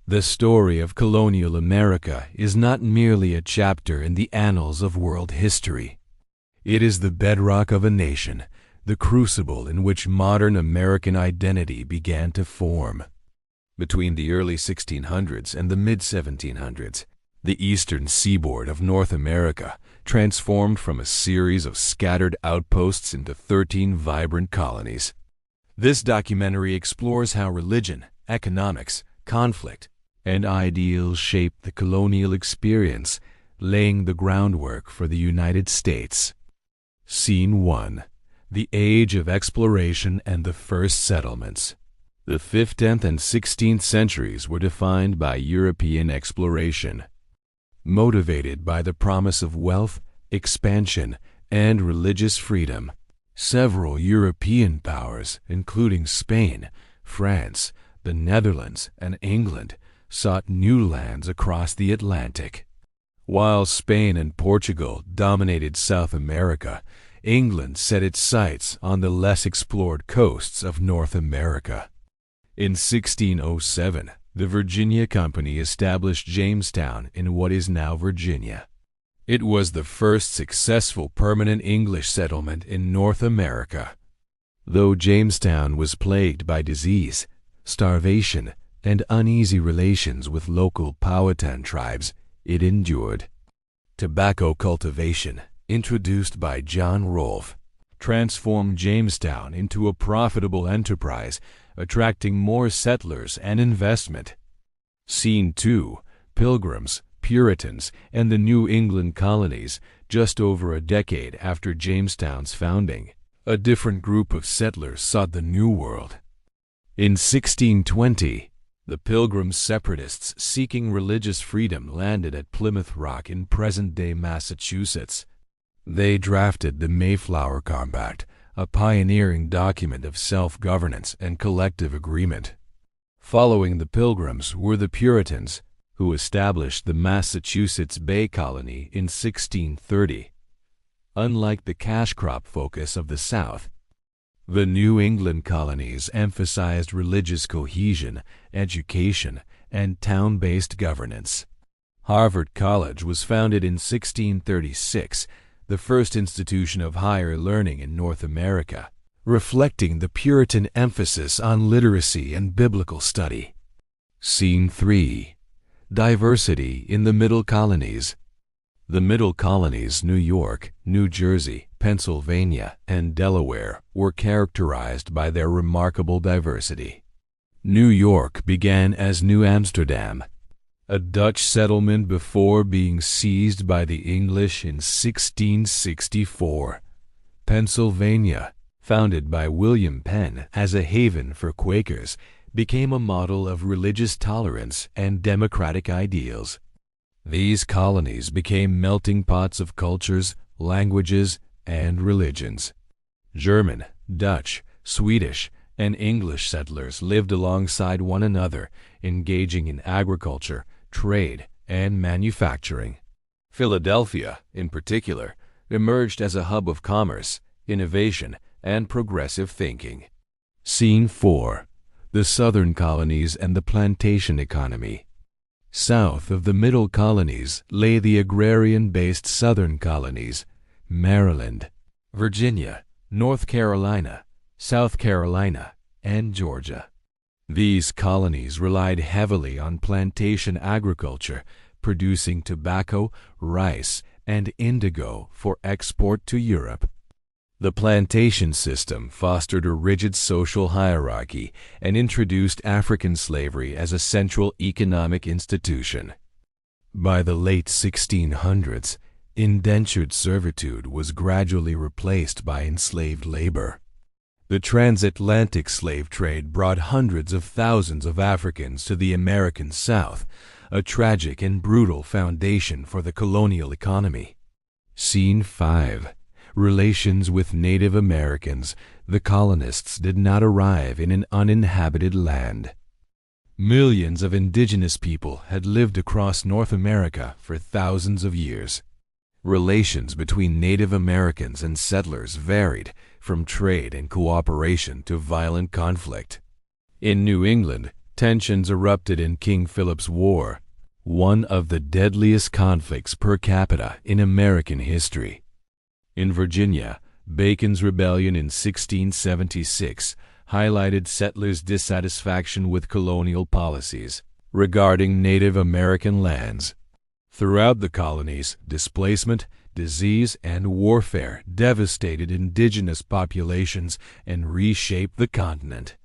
The story of colonial America is not merely a chapter in the annals of world history. It is the bedrock of a nation, the crucible in which modern American identity began to form. Between the early 1600s and the mid-1700s, the eastern seaboard of North America transformed from a series of scattered outposts into 13 vibrant colonies. This documentary explores how religion, economics, conflict, and ideals shaped the colonial experience, laying the groundwork for the United States. Scene 1. The Age of Exploration and the First Settlements. The 15th and 16th centuries were defined by European exploration. Motivated by the promise of wealth, expansion, and religious freedom, several European powers, including Spain, France, the Netherlands, and England, sought new lands across the Atlantic. While Spain and Portugal dominated South America, England set its sights on the less explored coasts of North America. In 1607, the Virginia Company established Jamestown in what is now Virginia. It was the first successful permanent English settlement in North America. Though Jamestown was plagued by disease, starvation, and uneasy relations with local Powhatan tribes, it endured. Tobacco cultivation, introduced by John Rolfe, transformed Jamestown into a profitable enterprise, attracting more settlers and investment. Scene 2. Pilgrims, Puritans, and the New England colonies, just over a decade after Jamestown's founding. A different group of settlers sought the New World. In 1620, the Pilgrim separatists seeking religious freedom landed at Plymouth Rock in present-day Massachusetts. They drafted the Mayflower Compact, a pioneering document of self-governance and collective agreement. Following the Pilgrims were the Puritans, who established the Massachusetts Bay Colony in 1630. Unlike the cash crop focus of the South, the New England colonies emphasized religious cohesion, education, and town-based governance. Harvard College was founded in 1636, the first institution of higher learning in North America, reflecting the Puritan emphasis on literacy and biblical study. Scene 3. Diversity in the Middle Colonies. The Middle Colonies, New York, New Jersey, Pennsylvania, and Delaware, were characterized by their remarkable diversity. New York began as New Amsterdam, a Dutch settlement before being seized by the English in 1664. Pennsylvania, founded by William Penn as a haven for Quakers, became a model of religious tolerance and democratic ideals. These colonies became melting pots of cultures, languages, and religions. German, Dutch, Swedish, and English settlers lived alongside one another, engaging in agriculture, trade, and manufacturing. Philadelphia, in particular, emerged as a hub of commerce, innovation, and progressive thinking. Scene 4. The Southern Colonies and the Plantation Economy. South of the Middle Colonies lay the agrarian-based Southern Colonies, Maryland, Virginia, North Carolina, South Carolina, and Georgia. These colonies relied heavily on plantation agriculture, producing tobacco, rice, and indigo for export to Europe. The plantation system fostered a rigid social hierarchy and introduced African slavery as a central economic institution. By the late 1600s, indentured servitude was gradually replaced by enslaved labor. The transatlantic slave trade brought hundreds of thousands of Africans to the American South, a tragic and brutal foundation for the colonial economy. Scene 5. Relations with Native Americans. The colonists did not arrive in an uninhabited land. Millions of indigenous people had lived across North America for thousands of years. Relations between Native Americans and settlers varied, from trade and cooperation to violent conflict. In New England, Tensions erupted in King Philip's War, one of the deadliest conflicts per capita in American history. In Virginia, Bacon's rebellion in 1676 highlighted settlers' dissatisfaction with colonial policies regarding Native American lands. Throughout the colonies, displacement, disease, and warfare devastated indigenous populations and reshaped the continent.